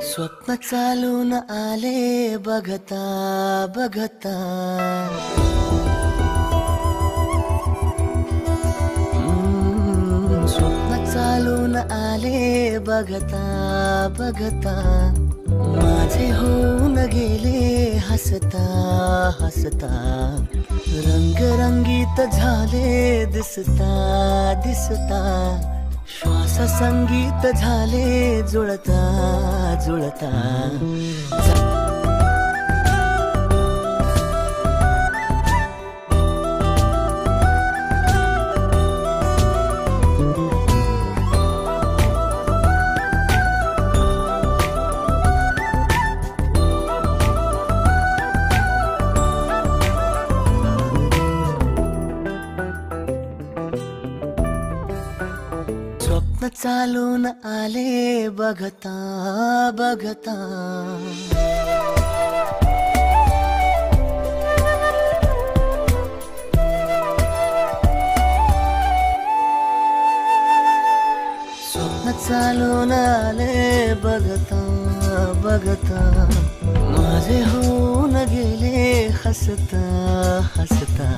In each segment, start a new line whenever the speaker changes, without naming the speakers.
स्वप्न चालून आले बघता बघता, स्वप्न चालून आले बघता बघता, माझे होऊन गेले हसता हसता, रंगरंगीत झाले दिसता दिसता, श्वास संगीत झाले जुळता जुळता. स्वप्न चालून आले बघता बघता, स्वप्न चालून आले बघता बघता, माझे होऊन गेले हसता हसता,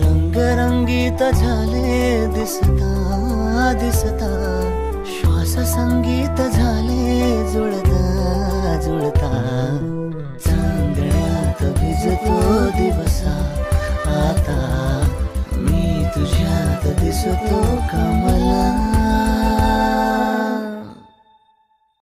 रंगरंगीत झाले दिसता दिसता, श्वास संगीत झाले जुळता जुळता. चांदण्यात भिजतो दिवसा आता, मी तुझ्यात दिसतो का